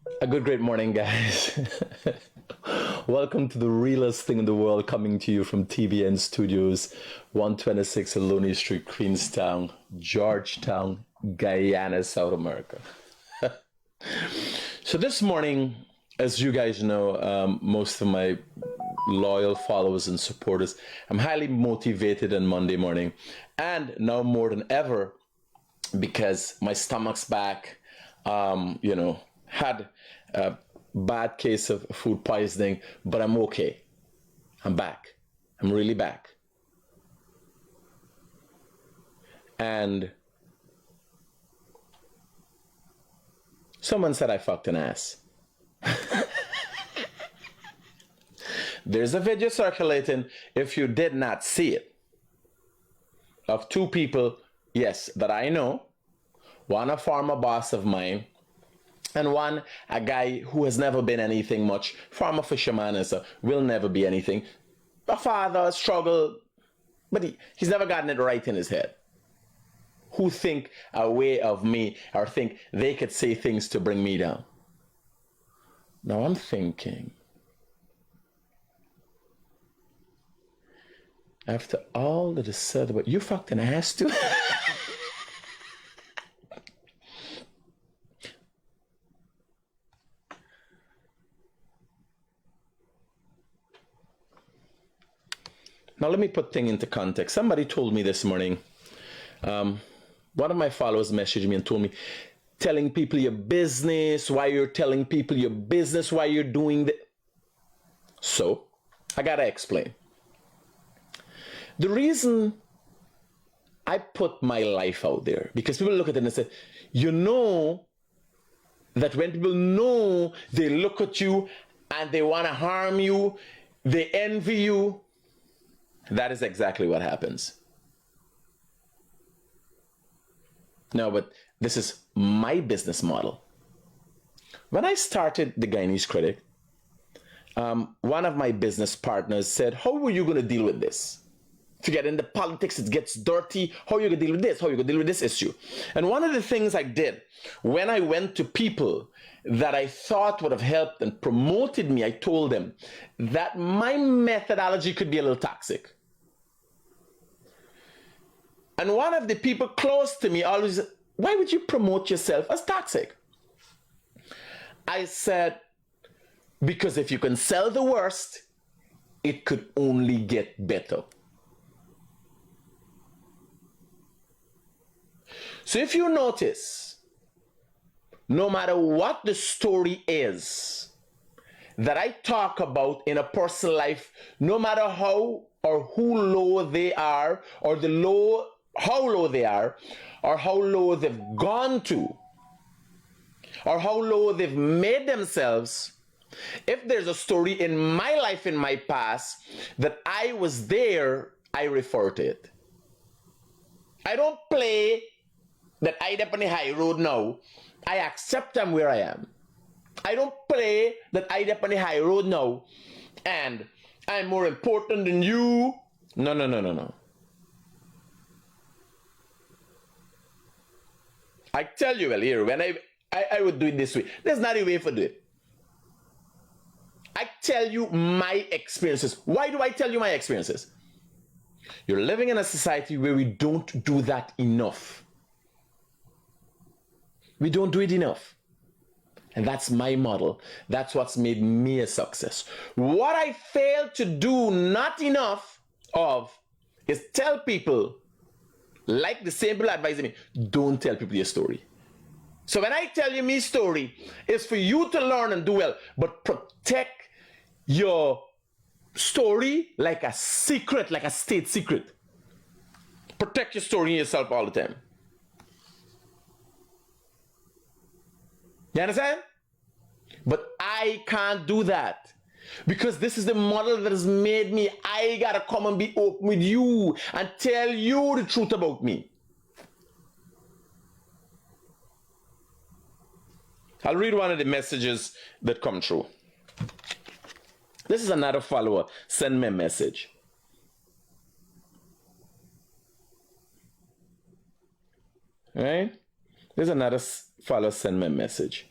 A good, great morning, guys. Welcome to the realest thing in the world, coming to you from TBN Studios, 126 Aloni Street, Queenstown, Georgetown, Guyana, South America. So this morning, as you guys know, most of my loyal followers and supporters, I'm highly motivated on Monday morning, and now more than ever, because my stomach's back. Had a bad case of food poisoning, but I'm okay. I'm back. I'm really back. And someone said I fucked an ass. There's a video circulating, if you did not see it, of two people, yes, that I know. One a former boss of mine, and one a guy who has never been anything much, former fisherman, and so will never be anything. A father, struggle, but he's never gotten it right in his head. Who think a way of me, or think they could say things to bring me down. Now I'm thinking, after all that is said about you fucked an ass too. Now let me put things into context. Somebody told me this morning, one of my followers messaged me and told me, telling people your business, why you're telling people your business, why you're doing that. So I gotta explain. The reason I put my life out there, because people look at it and say, you know that when people know, they look at you and they want to harm you, they envy you. That is exactly what happens. No, but this is my business model. When I started the Guyanese Critic, one of my business partners said, how were you going to deal with this? To get into politics, it gets dirty. How are you going to deal with this? How are you going to deal with this issue? And one of the things I did when I went to people that I thought would have helped and promoted me, I told them that my methodology could be a little toxic. And one of the people close to me always said, why would you promote yourself as toxic? I said, because if you can sell the worst, it could only get better. So if you notice, no matter what the story is that I talk about in a person's life, no matter how or who low they are, or how low they are, or how low they've gone to, or how low they've made themselves, if there's a story in my life, in my past, that I was there, I refer to it. I don't play that I up on the high road now. I accept I'm where I am. I don't play that I up on the high road now and I'm more important than you. No. I tell you, well, here, when I would do it this way. There's not a way for do it. I tell you my experiences. Why do I tell you my experiences? You're living in a society where we don't do that enough. We don't do it enough. And that's my model. That's what's made me a success. What I fail to do not enough of is tell people, like the same people advising me, don't tell people your story. So when I tell you my story, it's for you to learn and do well, but protect your story like a secret, like a state secret. Protect your story in yourself all the time. You understand? But I can't do that because this is the model that has made me. I gotta come and be open with you and tell you the truth about me. I'll read one of the messages that come through. This is another follower. Send me a message. All right? There's another follower. Send me a message.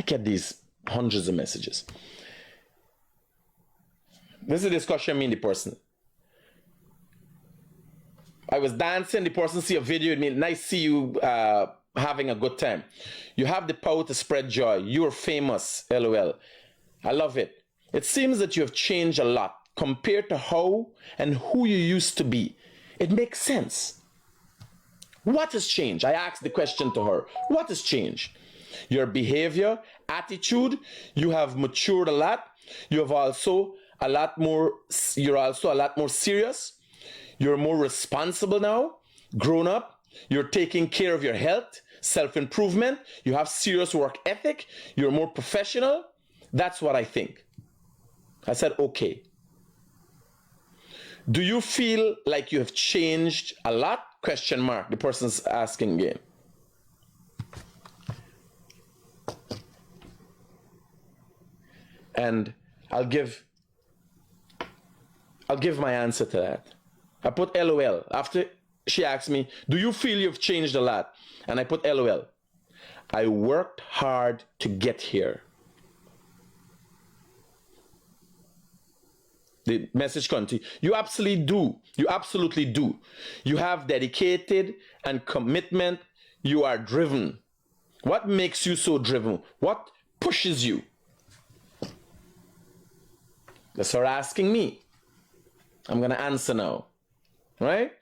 get these hundreds of messages. This is a discussion me and the person. I was dancing, the person see a video with me, nice see you having a good time. You have the power to spread joy. You're famous, LOL. I love it. It seems that you have changed a lot compared to how and who you used to be. It makes sense. What has changed? I asked the question to her. What has changed? Your behavior, attitude, you have matured a lot. You have also you're also a lot more serious. You're more responsible now, grown up. You're taking care of your health, self-improvement. You have serious work ethic. You're more professional. That's what I think. I said, okay. Do you feel like you have changed a lot? Question mark. The person's asking again. And I'll give my answer to that. I put LOL. After she asked me, do you feel you've changed a lot? And I put LOL. I worked hard to get here. The message continues. You absolutely do. You absolutely do. You have dedicated and commitment. You are driven. What makes you so driven? What pushes you? That's her asking me. I'm going to answer now. Right?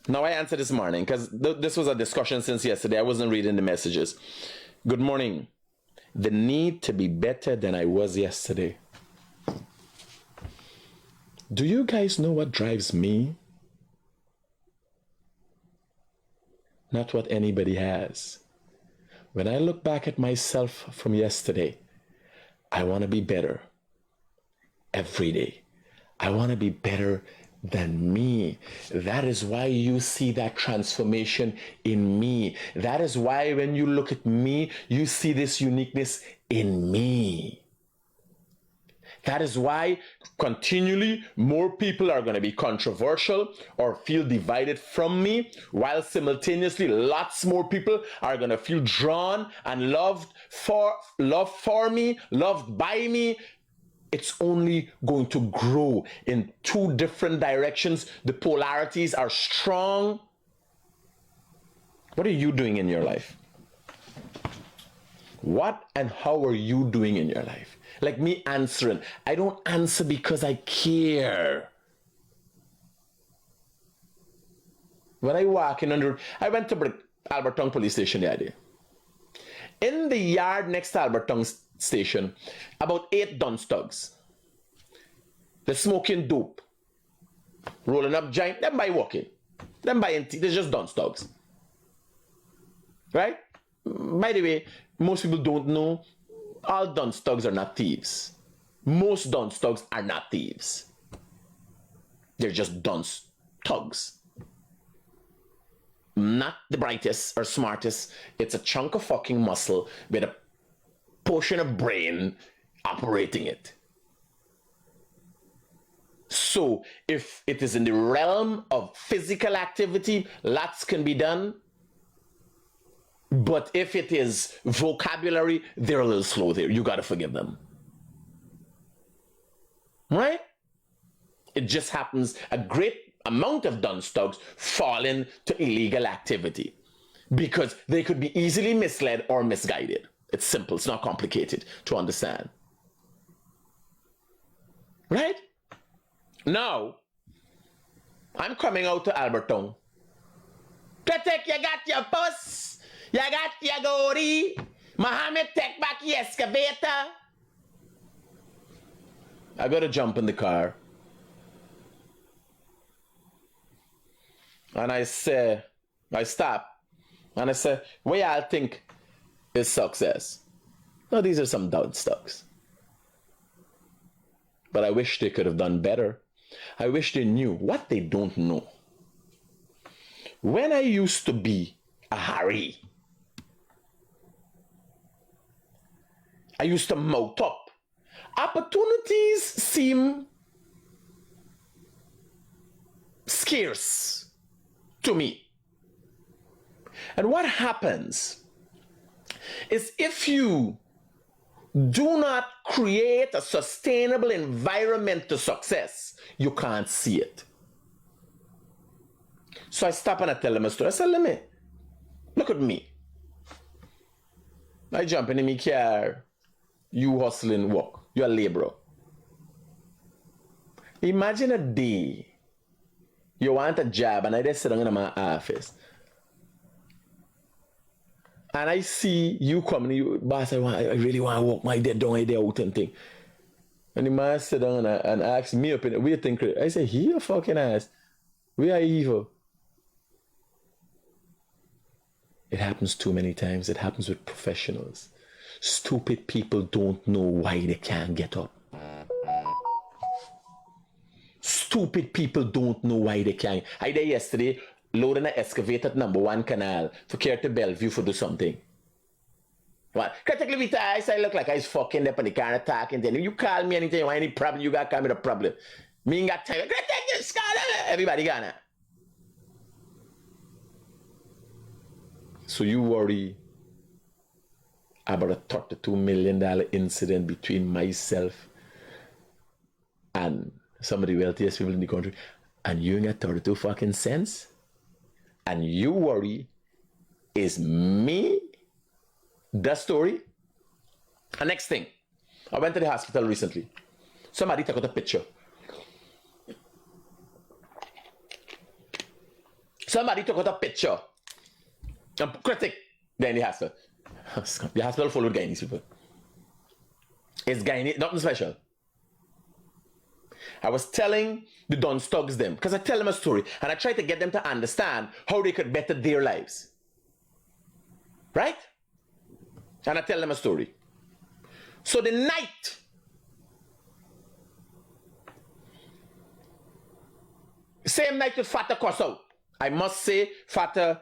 Now I answered this morning because this was a discussion since yesterday. I wasn't reading the messages. Good morning. The need to be better than I was yesterday. Do you guys know what drives me? Not what anybody has. When I look back at myself from yesterday, I want to be better every day. I want to be better than me. That is why you see that transformation in me. That is why when you look at me, you see this uniqueness in me. That is why continually more people are going to be controversial or feel divided from me, while simultaneously lots more people are going to feel drawn and loved for me, loved by me. It's only going to grow in two different directions. The polarities are strong. What are you doing in your life? What and how are you doing in your life? Like me answering. I don't answer because I care. When I walk in I went to Alberton police station the other day. In the yard next to Alberton station, about 8 dunce thugs. They're smoking dope. Rolling up giant. Them by walking. Them by empty. They're just dunce thugs. Right? By the way, most people don't know all dunce thugs are not thieves. Most dunce thugs are not thieves. They're just dunce thugs. Not the brightest or smartest. It's a chunk of fucking muscle with a portion of brain operating it. So if it is in the realm of physical activity, lots can be done. But if it is vocabulary, they're a little slow there. You got to forgive them. Right? It just happens a great amount of dunce thugs fall into illegal activity because they could be easily misled or misguided. It's simple. It's not complicated to understand. Right? Now, I'm coming out to Alberton. Critic, you got your puss. You got your goatee. Mohammed, take back your excavator. I gotta jump in the car. And I stop. And I say, what y'all think is success? No, these are some dunce thugs. But I wish they could have done better. I wish they knew what they don't know. When I used to be a Harry, I used to mount up. Opportunities seem scarce to me. And what happens is if you do not create a sustainable environment to success, you can't see it. So I stop and I tell them a story. I said, let me, look at me. I jump in my car, you hustling work, you're a laborer. Imagine a day you want a job and I just sit down in my office and I see you coming, you boss, I really want to walk my day down, day out and thing. And the man sit down and ask me up in it, what do you think? I say, he a fucking ass. We are evil. It happens too many times. It happens with professionals. Stupid people don't know why they can't get up. Stupid people don't know why they can't. I did yesterday loading an excavator at #1 canal to carry to Bellevue for do something. What? Critically with eyes, I look like I was fucking up on the car talking. Then you call me anything, you want any problem, you got to call me the problem. Me ain't got time. Everybody got it. So you worry about a $32 million incident between myself and some of the wealthiest people in the country, and you ain't got 32 fucking cents? And you worry is me the story? And next thing, I went to the hospital recently. Somebody took out a picture. Somebody took out a picture. Critic, then the hospital. The hospital full of Guyanese people. It's Guyanese, nothing special. I was telling the Don Stuggs them, because I tell them a story, and I try to get them to understand how they could better their lives. Right? And I tell them a story. So the night, same night with Fata cuss out. I must say, Fata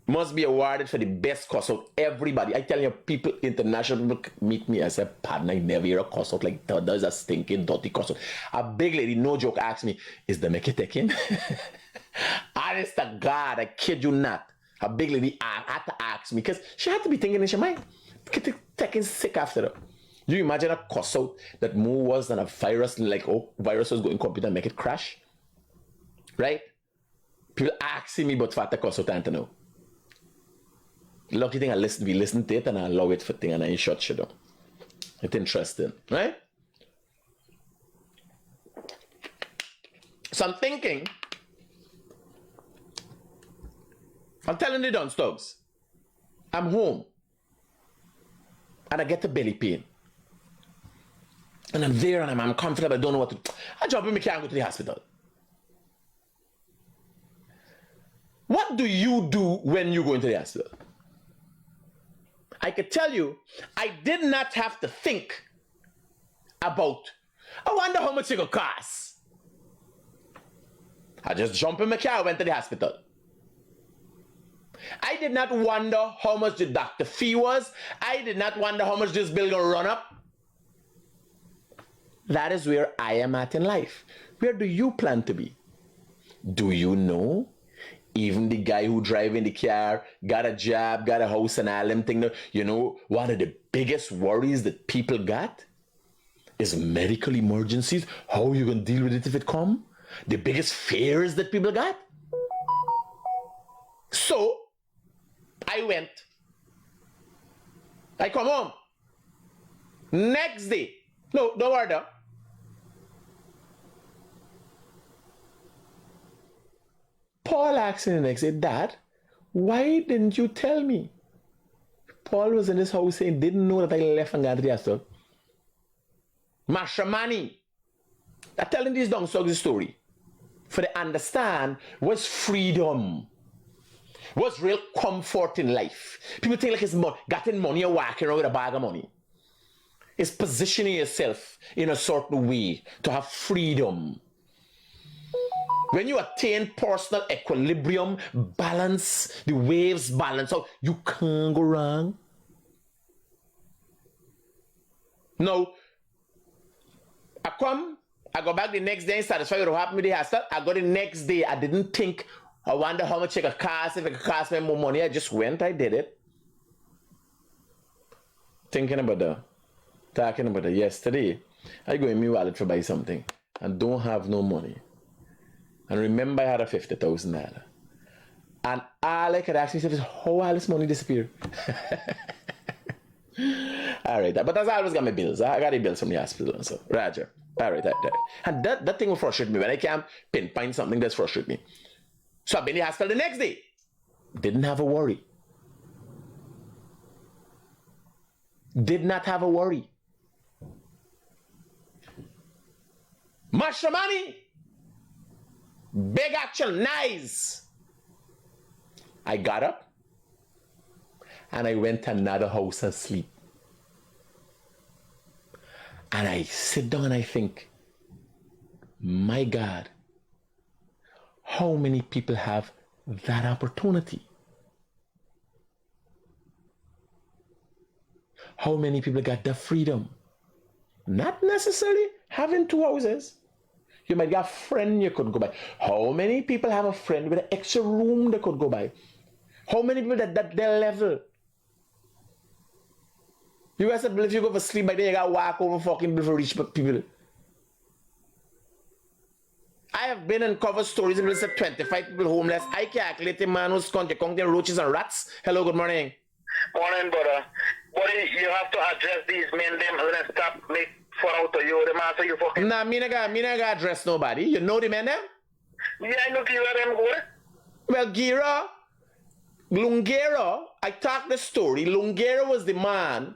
must be awarded for the best cuss out. Everybody, I tell you, people, international people meet me. I say, pardon, I never hear a cuss out like that. There's a stinking, dirty cuss out. A big lady, no joke, asked me, is the make it taken? Honest to God, I kid you not. A big lady had to ask me because she had to be thinking in her mind, taking sick after her. You imagine a cuss out that more was than a virus, like, oh, virus was going to computer and make it crash? Right? People asking me about Fata cuss out, and to know. Lucky thing we listen to it and I allow it for thing and I ain't shut shit down. It's interesting, right? So I'm thinking, I'm telling the Don Stuggs, I'm home and I get the belly pain. And I'm there and I'm comfortable, I don't know what to do. I jump in my car and go to the hospital. What do you do when you go into the hospital? I could tell you, I did not have to think about, I wonder how much it could cost. I just jumped in my car, went to the hospital. I did not wonder how much the doctor fee was. I did not wonder how much this bill gonna run up. That is where I am at in life. Where do you plan to be? Do you know? Even the guy who drive in the car, got a job, got a house and all them things. You know, one of the biggest worries that people got is medical emergencies. How are you going to deal with it if it come? The biggest fears that people got. So, I went. I come home. Next day. No, don't worry though. Paul asked me the next day, Dad, why didn't you tell me? Paul was in his house saying, didn't know that I left and got to the hospital. Mashamani. I'm telling these Don Stuggs story. For they understand what's freedom. What's real comfort in life. People think like it's getting money or walking around with a bag of money. It's positioning yourself in a certain way to have freedom. When you attain personal equilibrium, balance, the waves balance out, you can't go wrong. Now, I go back the next day, satisfied with what happened with the hospital. I go the next day, I didn't think, I wonder how much it could cost, if it could cost me more money. I just went, I did it. Thinking about that. talking about it yesterday. I go in my wallet to buy something and don't have no money. And remember I had a $50,000. And all I could ask myself is, how all this money disappear? All right, but that's always got my bills. I got the bills from the hospital and so. Roger. All right, and that thing will frustrate me. When I can't pinpoint something that's frustrate me. So I've been in the hospital the next day. Didn't have a worry. Did not have a worry. Mushroom money. Big action, nice. I got up and I went to another house and sleep. And I sit down and I think, my God, how many people have that opportunity? How many people got the freedom? Not necessarily having two houses. You might get a friend you could go by. How many people have a friend with an extra room they could go by? How many people that their level? You guys said, if you go for sleep by then, you gotta walk over fucking before rich people. I have been in cover stories and said 25 people homeless. I calculate a man who's counting roaches and rats. Hello, good morning. Morning, brother. Buddy, you have to address these men them and then stop make fun out of you. The man so you fucking. Nah, me not address nobody. You know the men them? Yeah, I know Gira them good. Well, Gira, Lungera, I talked the story. Lungera was the man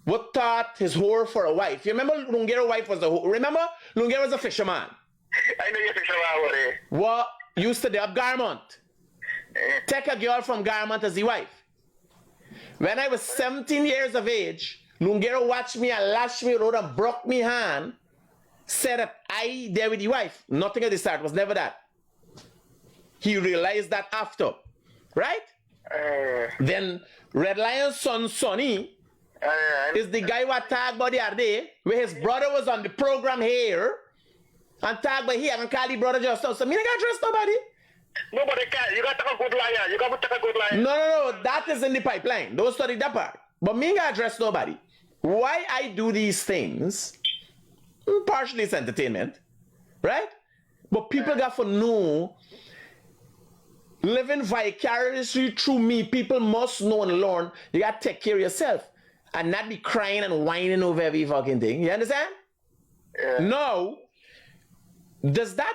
who thought his whore for a wife. You remember Lungera's wife was a whore? Remember? Lungera was a fisherman. I know you're fisherman, buddy. What used to up Garmont. Take a girl from Garmont as the wife. When I was 17 years of age, Lungera watched me and lashed me road and broke me hand. Said that I there with the wife. Nothing at the start, was never that. He realized that after. Right? Then Red Lion's son Sonny is the guy who talked about the other day, where his brother was on the program here and talked about he haven't called the brother just now. So me not trust nobody. Nobody can. You got to take a good liar. You got to take a good liar. No. That is in the pipeline. Don't study that part. But me not address nobody. Why I do these things, partially it's entertainment, right? But people got to know, living vicariously through me, people must know and learn. You got to take care of yourself and not be crying and whining over every fucking thing. You understand? Yeah. No. Does that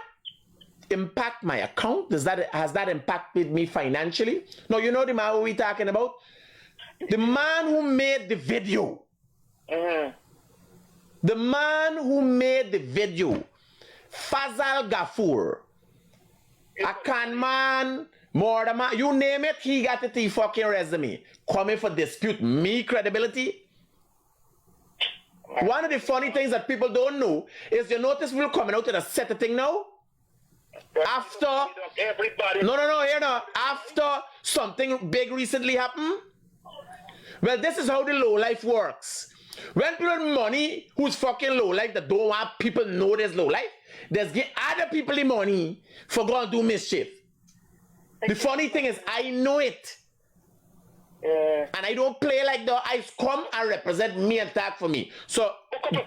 impact my account? Has that impacted me financially? No, you know the man who we talking about? The man who made the video. Mm-hmm. The man who made the video. Fazal Gafur. Akan man, more than man, you name it, he got it in fucking resume. Coming for dispute me credibility. One of the funny things that people don't know is you notice we're coming out with a set of thing now. After everybody. No, here now. After something big recently happened. Well, this is how the low life works. When people have money who's fucking low life that don't want people know there's low life, there's get other people the money for going to do mischief. The funny thing is I know it. And I don't play like the eyes come and represent me and talk for me. So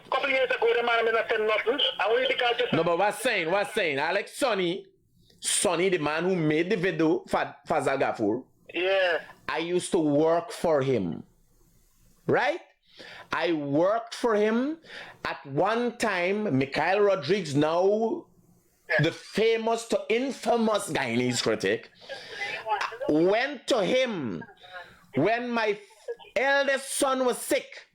couple years ago the man didn't say nothing. No, but what's saying? Alex Sonny, the man who made the video, Fazal Gafur. Yeah. I used to work for him. Right? I worked for him. At one time, Mikhail Rodriguez, now the famous to infamous Guyanese critic, went to him when my eldest son was sick.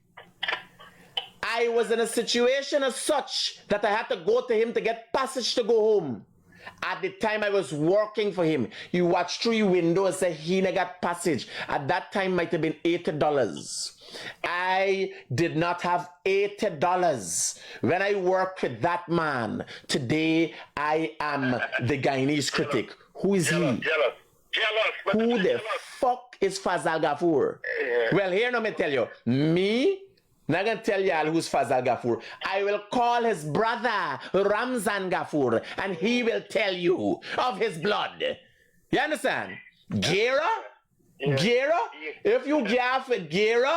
I was in a situation as such that I had to go to him to get passage to go home. At the time I was working for him. You watch through your window and say he never got passage. At that time might have been $80. I did not have $80 when I worked with that man. Today I am the Guyanese critic. Who is he? Jealous. Who the fuck is Fazal Gafur? Well, here let me tell you. Me, not gonna tell y'all who's Fazal Gafur. I will call his brother Ramzan Gafur and he will tell you of his blood. You understand? Gera? If you gaff with Gera,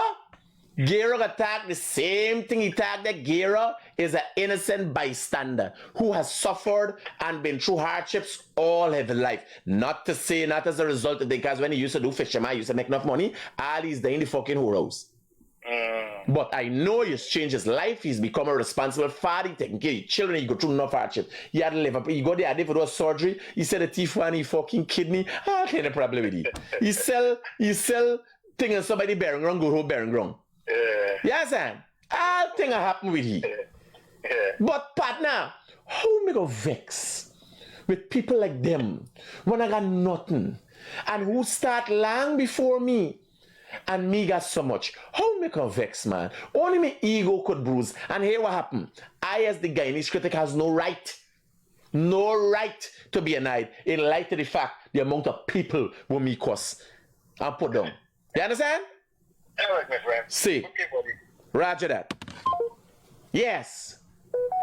Gera got tagged the same thing he tagged that Gera is an innocent bystander who has suffered and been through hardships all his life. Not to say, not as a result of the, because when he used to do fisherman, he used to make enough money, all he's there in the fucking whorehouse. But I know he's changed his life. He's become a responsible father. He taking care of children. He go through enough hardship. He had to live up. He go there for those surgery. He said the teeth one, he fucking kidney. I can't have a problem with it. He sell things and somebody bearing wrong, go home bearing wrong. Yes, and all things happen with he. But partner, how me go vex with people like them when I got nothing and who start long before me? And me got so much. How me can vex, man? Only my ego could bruise. And here what happened. I, as the Guyanese critic, has no right to be annoyed in light of the fact the amount of people who me cuss and put down. You understand? All right, my friend. See. Okay, buddy. Roger that. Yes.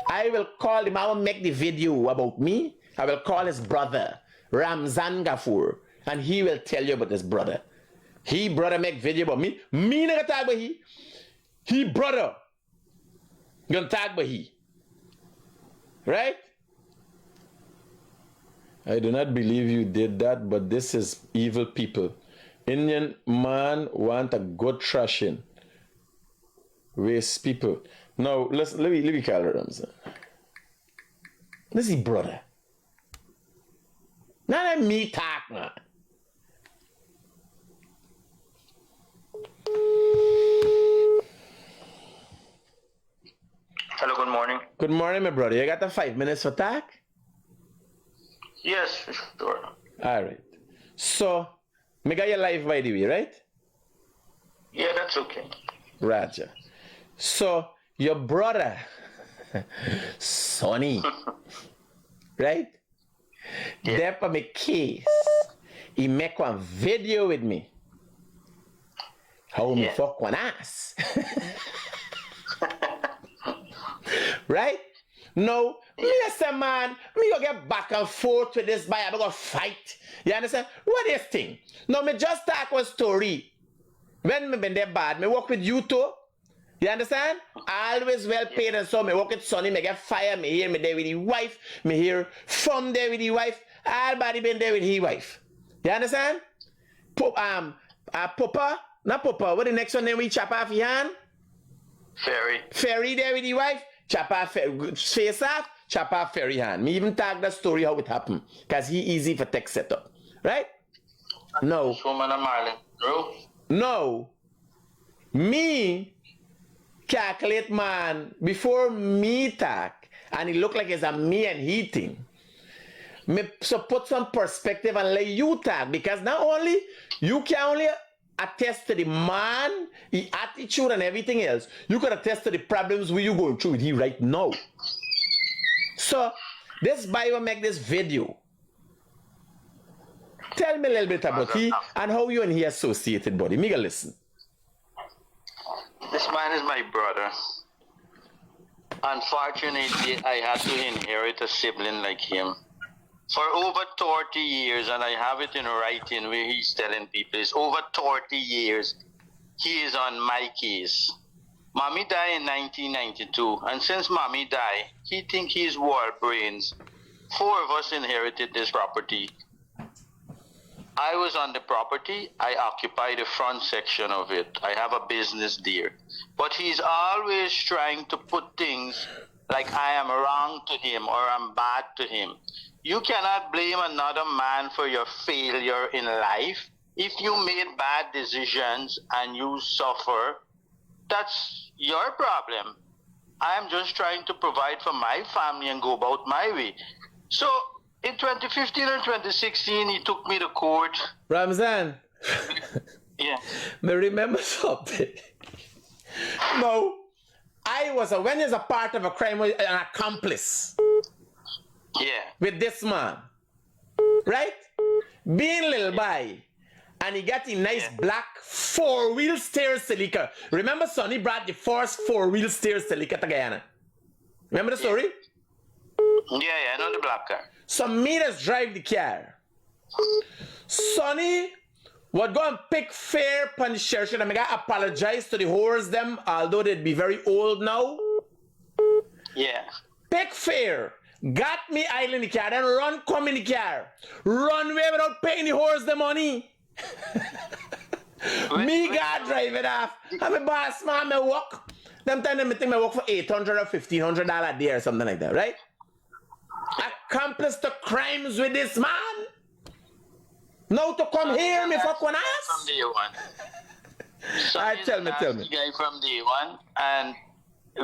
I will call him. I will make the video about me. I will call his brother, Ramzan Gafur, and he will tell you about his brother. He brother make video about me. Me not talk about he. He brother gonna talk about he. Right? I do not believe you did that, but this is evil people. Indian man want a good thrashing. Waste people. Now let me call her Ramzan. This is brother. Not let me talk, man. Hello, good morning. Good morning, my brother. You got the 5 minutes for talk? Yes, sure. All right. So, me got your life by the way, right? Yeah, that's okay. Roger. So, your brother, Sonny, right? Yeah. There for my case, he make one video with me. How me fuck one ass. Right? No, me say, man, me go get back and forth with this guy. I'm gonna fight. You understand? What is thing? No, me just talk one story. When me been there bad, me work with you too. You understand? Always well paid and so me work with Sonny, me get fire, me here, me there with the wife, me here from there with the wife, everybody been there with his wife. You understand? Papa, not Papa, what the next one then we chop off your hand? Ferry there with the wife, chop off face off, chop off Ferry hand. Me even tag that story how it happened, cause he easy for tech setup. Right? No. No. Me calculate man before me talk and it look like it's a me and he thing. Me so put some perspective and let you talk because not only you can only attest to the man, the attitude and everything else, you can attest to the problems we you going through with him right now. So this guy will make this video. Tell me a little bit about he and how you and he associated, buddy. Me go listen. This man is my brother. Unfortunately, I had to inherit a sibling like him. For over 30 years, and I have it in writing where he's telling people, it's over 30 years, he is on my case. Mommy died in 1992, and since Mommy died, he think he's world brains. 4 of us inherited this property. I was on the property. I occupy the front section of it. I have a business there. But he's always trying to put things like I am wrong to him or I'm bad to him. You cannot blame another man for your failure in life. If you made bad decisions and you suffer, that's your problem. I am just trying to provide for my family and go about my way. So in 2015 and 2016, he took me to court. Ramzan. Yeah. Me remember something. No, I was when is a part of a crime, an accomplice. Yeah. With this man, right? Being little boy, and he got a nice black 4-wheel steer Celica. Remember, Sonny brought the first 4-wheel steer Celica to Guyana. Remember the story? Yeah, I know the black car. So me just drive the car. Sonny What go and pick fair pon the church and I gotta apologize to the whores them, although they'd be very old now. Yeah. Pick fair. Got me island in the car, then run come in the car. Run away without paying the whores the money. Me got drive it off. I'm a boss man, me work. Them time them think me work for $800 or $1,500 a day or something like that, right? Accomplish the crimes with this man. Now to come here, me fuck one ass. From day one. Alright, tell me. Guy from day one, and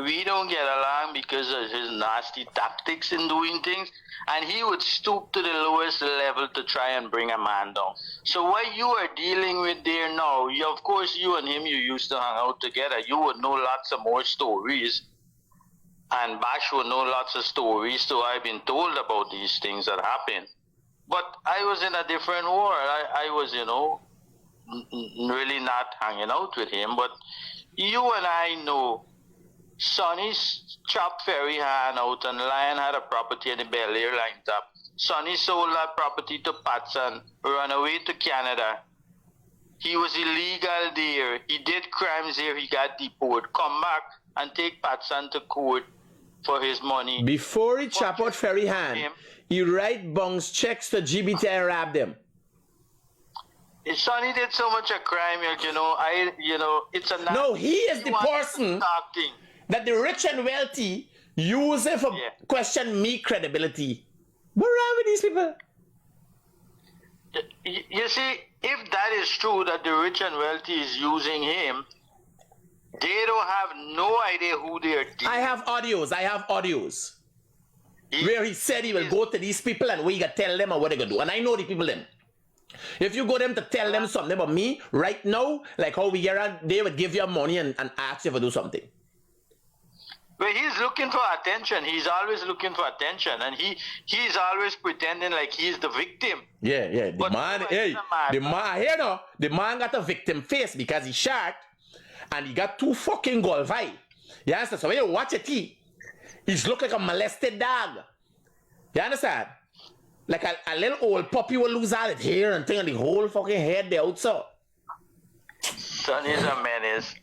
we don't get along because of his nasty tactics in doing things, and he would stoop to the lowest level to try and bring a man down. So what you are dealing with there now, of course you and him, you used to hang out together. You would know lots of more stories, and Bash would know lots of stories, so I've been told about these things that happen. But I was in a different world. I was, really not hanging out with him. But you and I know Sonny's chopped Ferry hand out, and Lion had a property in the Bel Air line top. Sonny sold that property to Patson, ran away to Canada. He was illegal there. He did crimes there. He got deported. Come back and take Patson to court for his money. Before he chop out Ferry hand, he write bungs checks to GBT and rob them. Sonny did so much a crime, it's a... No, he is the person that the rich and wealthy use it for question me credibility. What wrong with these people? You see, if that is true, that the rich and wealthy is using him, they don't have no idea who they are dealing. I have audios. Where he said he will go to these people and we gotta tell them what they gonna do. And I know the people them. If you go them to tell them something about me right now, like how we get around, they would give you money and ask you to do something. Well, he's looking for attention. He's always looking for attention, and he's always pretending like he's the victim. Yeah. The man got a victim face because he shot and he got 2 fucking golf eye. You understand? So when you watch it, he's look like a molested dog. You understand? Like a little old puppy will lose all its hair and thing on the whole fucking head there also. Son is a menace.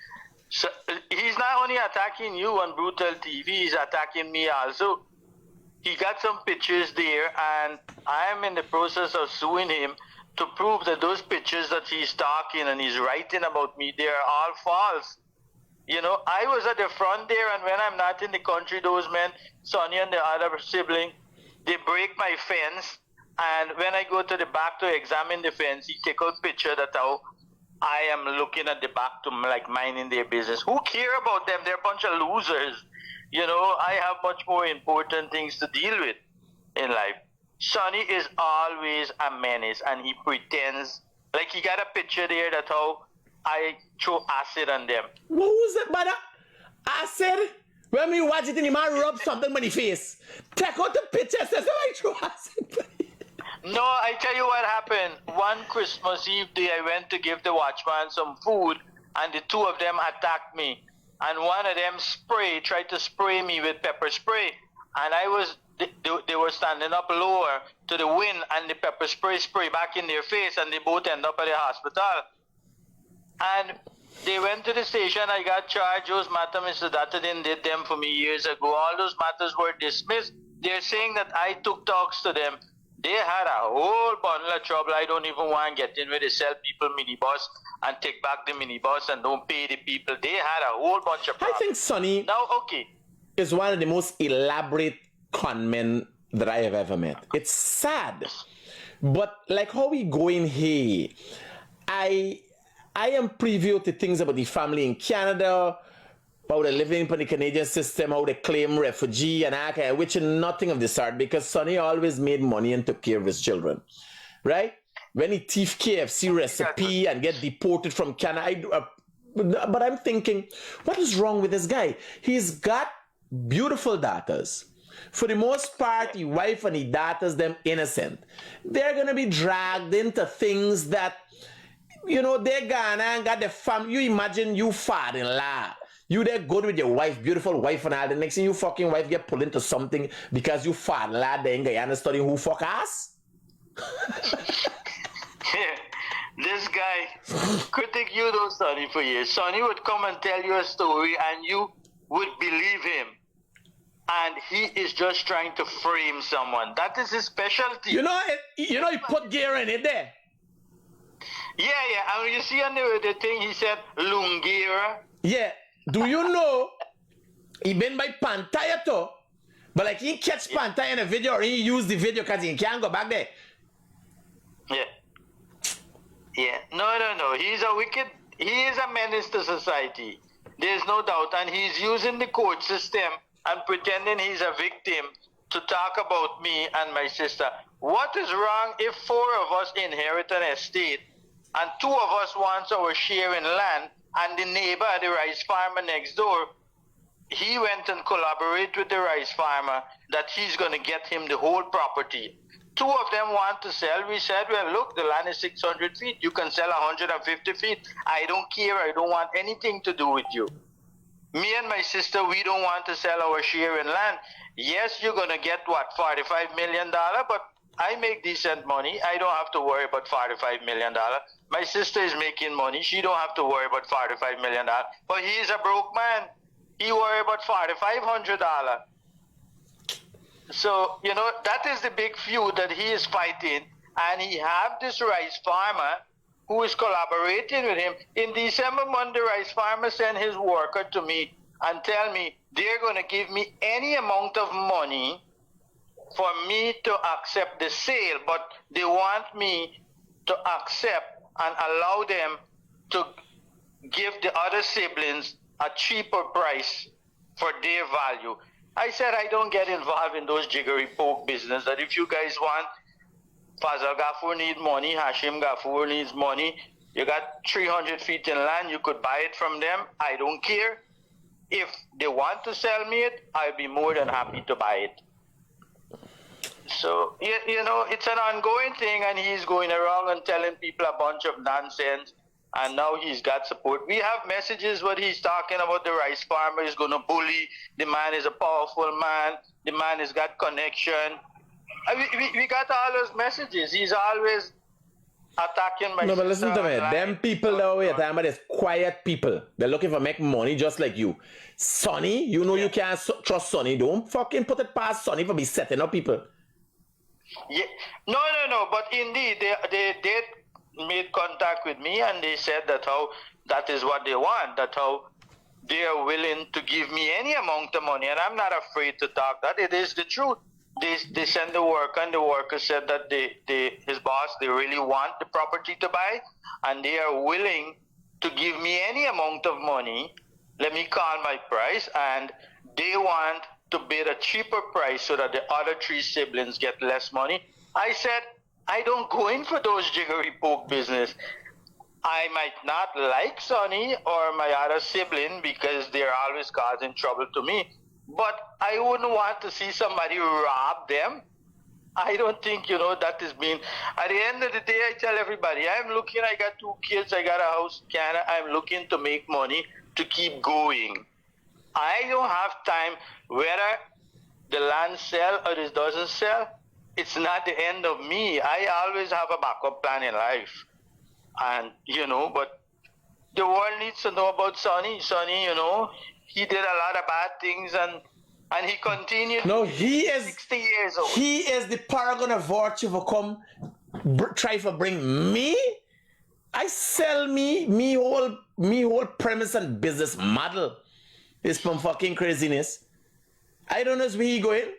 So, he's not only attacking you on Brutal TV, he's attacking me also. He got some pictures there, and I am in the process of suing him to prove that those pictures that he's talking and he's writing about me, they are all false. I was at the front there, and when I'm not in the country, those men, Sonny and the other sibling, they break my fence, and when I go to the back to examine the fence, he take out picture that how I am looking at the back to like minding their business. Who care about them? They're a bunch of losers. I have much more important things to deal with in life. Sonny is always a menace, and he pretends, like he got a picture there that how I throw acid on them. What was that, brother? Acid? When we watch it and the man rub something on the face, take out the picture, says I throw acid. No, I tell you what happened. One Christmas Eve day, I went to give the watchman some food, and the 2 of them attacked me. And one of them tried to spray me with pepper spray. And they were standing up lower to the wind, and the pepper spray back in their face, and they both end up at the hospital. And they went to the station. I got charged. Those matters, Mr. Dattadin did them for me years ago. All those matters were dismissed. They're saying that I took talks to them. They had a whole bundle of trouble. I don't even want to get in where they sell people minibus and take back the minibus and don't pay the people. They had a whole bunch of problems. I think Sonny is one of the most elaborate conmen that I have ever met. It's sad. But like how we go in here, I am preview to things about the family in Canada, how they living in the Canadian system, how they claim refugee and all kind, which is nothing of the sort, because Sonny always made money and took care of his children, right? When he thief KFC recipe and get deported from Canada, but I'm thinking, what is wrong with this guy? He's got beautiful daughters. For the most part, the wife and the daughters, them innocent. They're gonna be dragged into things that, they're gonna and got the family. You imagine you father-in-law. You there good with your wife, beautiful wife and all. The next thing you fucking wife get pulled into something because you father-in-law there in Guyana studying who fuck ass? This guy like you know Sonny for years. Sonny would come and tell you a story and you would believe him. And he is just trying to frame someone. That is his specialty. You know, he put gear in it there. Yeah. And you see on the thing, he said, Lungira. Yeah. Do you know, he been by Pantaya too, but like he catch Pantaya in a video or he use the video because he can't go back there. Yeah. No. He is a menace to society. There's no doubt. And he's using the court system and pretending he's a victim to talk about me and my sister. What is wrong if 4 of us inherit an estate and 2 of us want our share in land and the neighbor, the rice farmer next door, he went and collaborated with the rice farmer that he's going to get him the whole property. 2 of them want to sell. We said, well, look, the land is 600 feet. You can sell 150 feet. I don't care. I don't want anything to do with you. Me and my sister, we don't want to sell our share in land. Yes, you're going to get, what, $45 million? But I make decent money. I don't have to worry about $45 million. My sister is making money. She don't have to worry about $45 million. But he is a broke man. He worry about $4,500. So, you know, that is the big feud that he is fighting. And he have this rice farmer who is collaborating with him. In December month, the rice farmer sent his worker to me and tell me they're going to give me any amount of money for me to accept the sale, but they want me to accept and allow them to give the other siblings a cheaper price for their value. I said I don't get involved in those jiggery poke business, that if you guys want, Fazal Gafur needs money, Hashim Gafur needs money, you got 300 feet in land, you could buy it from them. I don't care. If they want to sell me it, I'll be more than happy to buy it. So, you know, it's an ongoing thing, and he's going around and telling people a bunch of nonsense, and now he's got support. We have messages where he's talking about the rice farmer is going to bully, the man is a powerful man, the man has got connection. We got all those messages. He's always attacking my sister. No, but listen to me. Them people that we're talking about is quiet people. They're looking for make money just like you. Sonny, you know you can't trust Sonny. Don't fucking put it past Sonny for be setting up people. Yeah. No. But indeed, they did made contact with me and they said that is what they want. That how they are willing to give me any amount of money. And I'm not afraid to talk that. It is the truth. They sent the worker, and the worker said that his boss, they really want the property to buy, and they are willing to give me any amount of money. Let me call my price, and they want to bid a cheaper price so that the other 3 siblings get less money. I said, I don't go in for those jiggery poke business. I might not like Sonny or my other sibling because they're always causing trouble to me. But I wouldn't want to see somebody rob them. I don't think, that is being... At the end of the day, I tell everybody, I got 2 kids, I got a house in Canada, I'm looking to make money to keep going. I don't have time, whether the land sell or it doesn't sell, it's not the end of me. I always have a backup plan in life. And, but the world needs to know about Sonny. Sonny, he did a lot of bad things and he continued. No, he is 60 years old. He is the paragon of virtue for come try to bring me. I sell me whole premise and business model is from fucking craziness. I don't know where he going.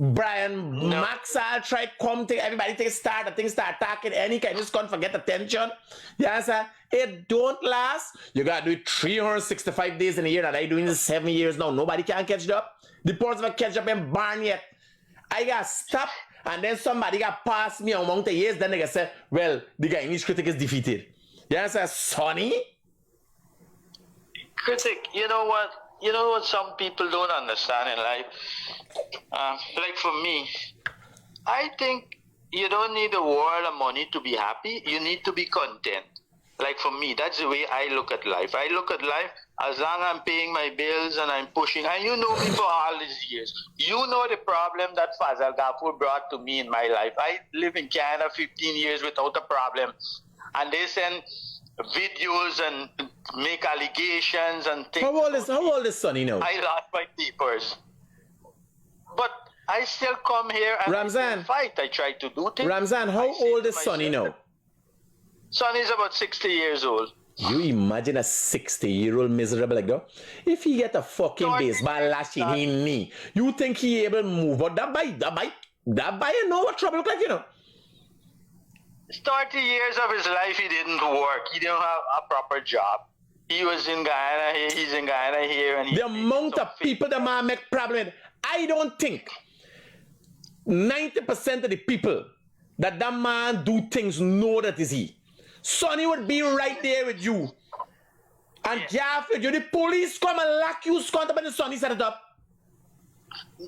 Brian Max, I'll try come to everybody take start. The thing start talking any kind. Just can't forget attention. Yeah, sir. It don't last. You gotta do it 365 days in a year. That I doing this 7 years now. Nobody can catch it up. The ports will catch up in barn yet. I got stop, and then somebody got past me among the years. Then they got say, well, the Guyanese critic is defeated. Yeah, sir. Sonny. Critic, you know what? You know what some people don't understand in life? Like for me, I think you don't need a world of money to be happy. You need to be content. Like for me, that's the way I look at life. I look at life as long as I'm paying my bills and I'm pushing. And you know me for all these years. You know the problem that Fazal Gafur brought to me in my life. I live in Canada 15 years without a problem. And they send videos and make allegations and things. How old is Sonny now? I lost my papers. But I still come here and Ramzan, I fight. I try to do things. Ramzan, how old is Sonny now? Sonny is about 60 years old. You imagine a 60-year-old miserable like that? If he get a fucking baseball lash in his knee, you think he able to move? But that boy, you know what trouble look like, you know? 30 years of his life he didn't work. He didn't have a proper job. He was in Guyana here, he's in Guyana here. And the amount of people that man make problem, I don't think 90% of the people that man do things know that is he. Sonny would be right there with you. And Jeff, you the police come and lock you, scout up and the Sonny set it up.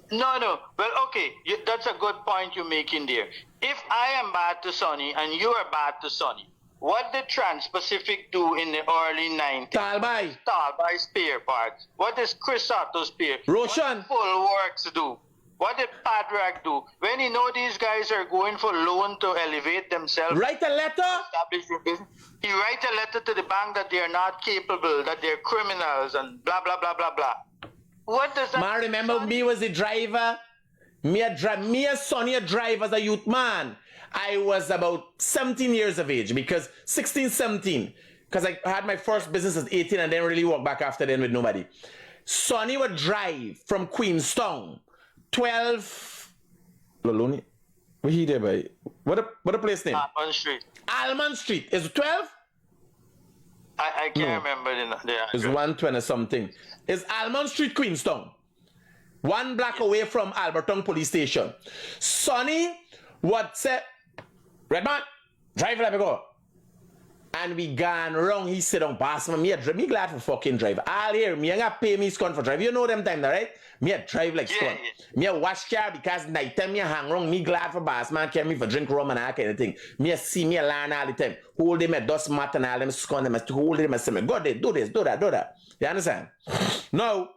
No. Well, okay, that's a good point you're making there. If I am bad to Sonny and you are bad to Sonny, what did Trans-Pacific do in the early 90s? Talbai. Talbai spare parts. What does Chris Otto spare? Roshan. What Full Works do? What did Padrack do? When you know these guys are going for loan to elevate themselves. Write a letter. Establish their business. He write a letter to the bank that they are not capable, that they're criminals and blah, blah, blah, blah, blah. What does that Man, remember me was the driver? Me and Sonny a driver as a youth man. I was about 17 years of age because 16, 17. Because I had my first business at 18 and then really walk back after then with nobody. Sonny would drive from Queenstown. 12 Loloni. Where he there by? What a place name? Almond Street. Almond Street. Is it 12? I can't remember the It's 120 something. It's Almond Street, Queenstown. 1 block away from Alberton Police Station. Sonny would say, Redman, drive let me go. And we gone wrong. He said, "Don't pass me. Me glad for fucking drive. All here, me ain't pay me scone for drive. You know them time, right? Me a drive like scone. Me a wash car because night time me a hang wrong. Me glad for boss man carry me for drink rum and all kind of thing. Me a see me a learn all the time. Hold them a dust mat and all them scone them. Hold them a say me go there, do this, do that. You understand? Now,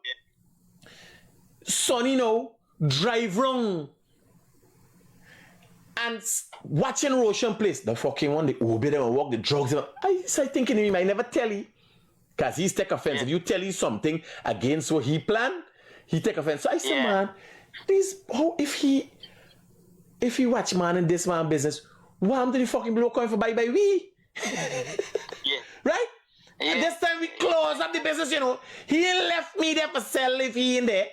Sonny now drive wrong. And watching Roshan place, the fucking one, the Uber them and walk the drugs. I start thinking to him, I never tell you. Because he's take offense. If you tell him something against what he planned, he take offense. So I said, man, this, how if he watch man in this man business, why am the fucking blow coming for buy we? Right? And this time we close up the business, you know. He ain't left me there for sell if he in there.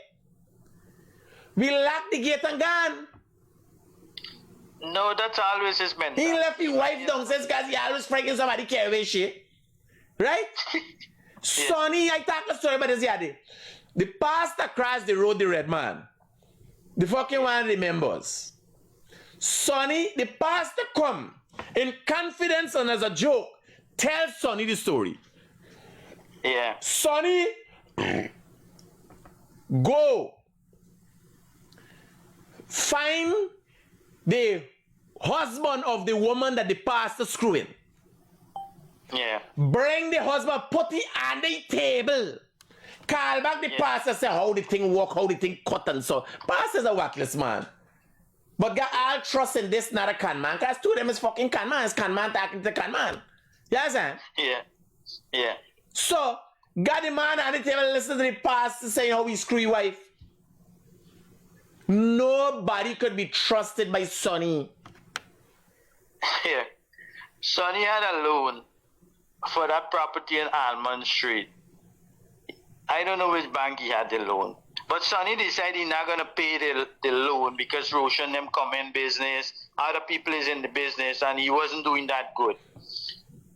We lock the gate and gone. No, that's always his mentality. He left his wife downstairs because he always freaking somebody carry away shit. Right? Sonny, I talk a story about this yard. The pastor crossed the road, the red man. The fucking one remembers. Sonny, the pastor come in confidence and as a joke, tell Sonny the story. Yeah. Sonny, go find the husband of the woman that the pastor screwing. Yeah. Bring the husband, put it on the table. Call back the pastor, say how the thing work, how the thing cut and so. Pastor's a workless man. But got all trust in this, not a con man. Because two of them is fucking con man. It's con man talking to con man. You understand? Yeah. So, got the man on the table, listen to the pastor saying how he screw your wife. Nobody could be trusted by Sonny. Yeah. Sonny had a loan for that property in Almond Street. I don't know which bank he had the loan. But Sonny decided he's not going to pay the loan because Roshan them come in business, other people is in the business, and he wasn't doing that good.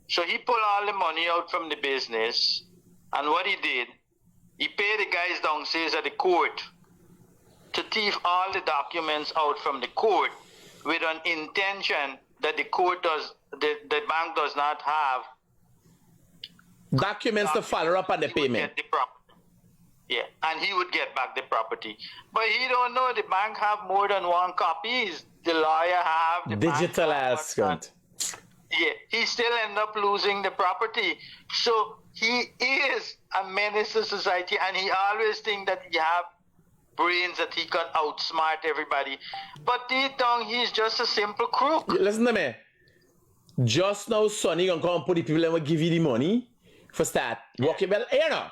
So he pulled all the money out from the business, and what he did, he paid the guys downstairs at the court to thief all the documents out from the court with an intention that the bank does not have documents to follow up on the payment. Yeah, and he would get back the property. But he don't know the bank have more than one copies. The lawyer have the digital ass cunt. Yeah, he still end up losing the property. So he is a menace to society, and he always think that he have brains that he can outsmart everybody. But deep down, he's just a simple crook. Listen to me. Just now, Sonny gonna come put the people and will give you the money for start walking. Well, you know,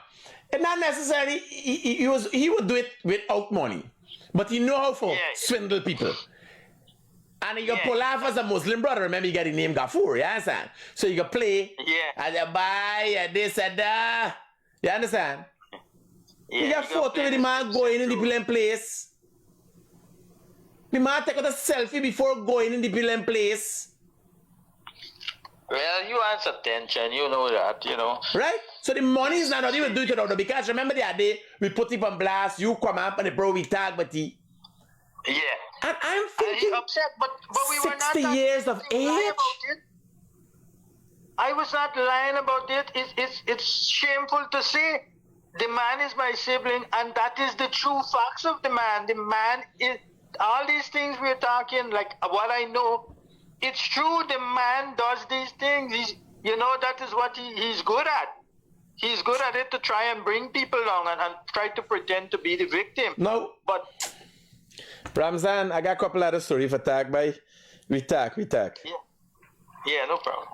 and not necessarily he would do it without money, but he know how to swindle people. And you can pull off as a Muslim brother. Remember, you got the name Gafur, you understand? So you can play and you buy and this and that. You understand? You got photo with the man going in the billion place. The man take out a selfie before going in the billion place. Well, you want attention, you know that, you know. Right? So the money is not even do it without, because remember the other day, we put it on blast, you come up and the bro we tag, but he. Yeah. And I'm thinking, upset, but we were not 60 years of age. I was not lying about it. It's shameful to say. The man is my sibling, and that is the true facts of the man. The man is, all these things we're talking, like what I know, it's true. The man does these things. You know, that is what he's good at. He's good at it to try and bring people along and try to pretend to be the victim. No. But Ramzan, I got a couple other stories for tag by. We tag. Yeah, no problem.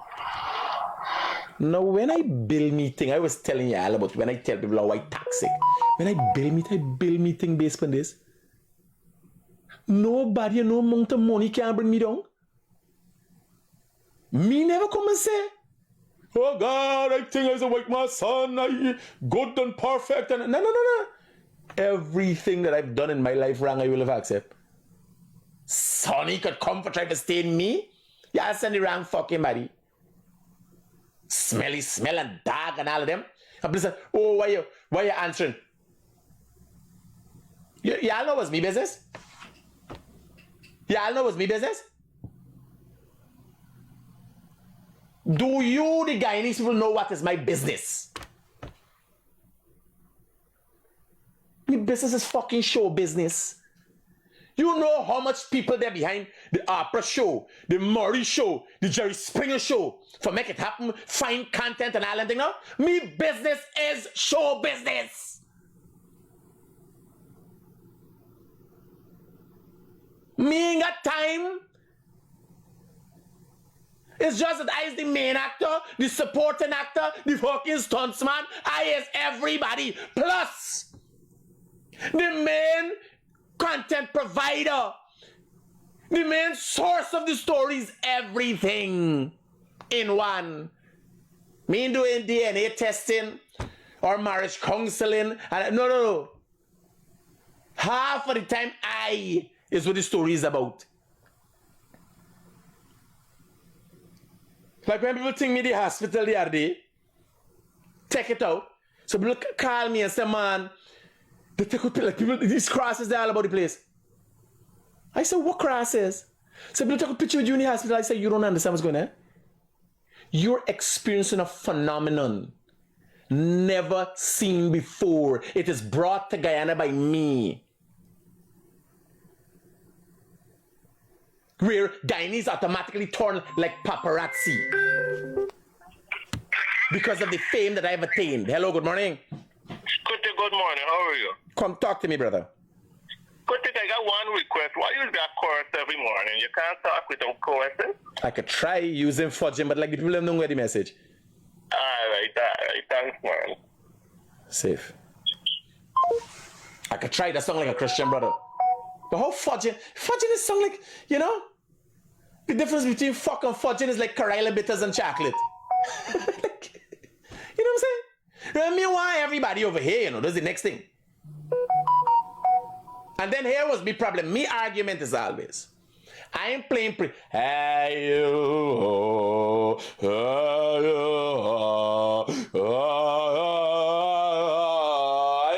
Now, when I build meeting, I was telling you all about when I tell people how I toxic. When I build meeting based on this. Nobody, no amount of money can bring me down. Me never come and say, oh God, I think I was like my son, I good and perfect. And no. Everything that I've done in my life wrong, I will have accept. Sonny could come for trying to stain me. Yeah, send the wrong fucking body. Smelly smell and dog and all of them. And people say, oh, why you answering? Y'all know what's me business? Y'all know what's me business? Do you, the Guyanese people, know what is my business? My business is fucking show business. You know how much people there behind the Oprah show, the Murray show, the Jerry Springer show for make it happen, find content and all that thing now? Me business is show business. Me ain't got time. It's just that I is the main actor, the supporting actor, the fucking stuntsman. I is everybody. Plus, the main content provider, the main source of the stories, everything in one. Me doing DNA testing or marriage counseling. And no. Half of the time, I is what the story is about. Like when people think me the hospital the other day, take it out. So people call me and say, man, they take out like people, these crosses, they're all about the place. I said, what crosses? So people take a picture with you in the hospital. I said, you don't understand what's going on. You're experiencing a phenomenon never seen before. It is brought to Guyana by me. Where Guyanese automatically turn like paparazzi because of the fame that I've attained. Hello, good morning. Good morning. How are you? Come talk to me, brother. Critic, I got one request. Why use that chorus every morning? You can't talk without choruses? I could try using fudging, but like the people don't know where the message. All right. Thanks, man. Safe. I could try that song like a Christian brother. But how fudging is song like, you know? The difference between fuck and fudging is like Carolina bitters and chocolate. You know what I'm saying? Me why everybody over here, you know, that's the next thing. And then here was my problem. Me argument is always, I ain't playing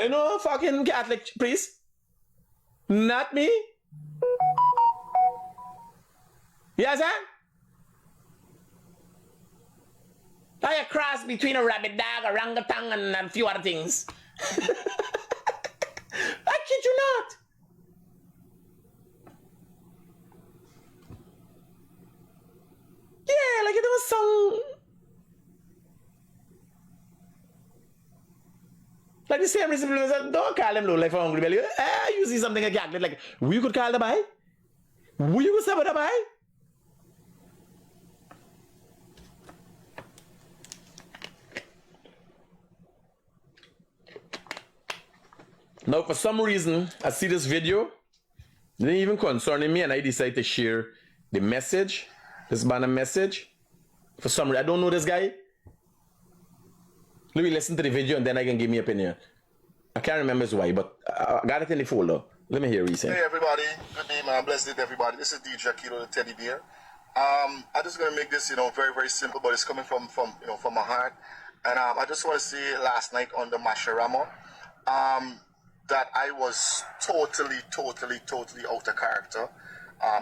you know, fucking Catholic priest. Not me. Yes, sir? I a cross between a rabbit dog, a orangutan, and a few other things. I kid you not. Yeah, like it was some... Like the same reason people say, don't call them low life or hungry belly. You see something like that, like, we could call the buy? We could say about the buy? Now, for some reason, I see this video, it didn't even concern me, and I decided to share the message, this banner message. For some reason, I don't know this guy. Let me listen to the video and then I can give me opinion. I can't remember why, but I got it in the folder. Let me hear what he said. Hey everybody, good day man, blessed day everybody. This is DJ Kilo the Teddy Bear. I'm just gonna make this, very, very simple, but it's coming from my heart. And I just want to say last night on the Masharama, that I was totally out of character.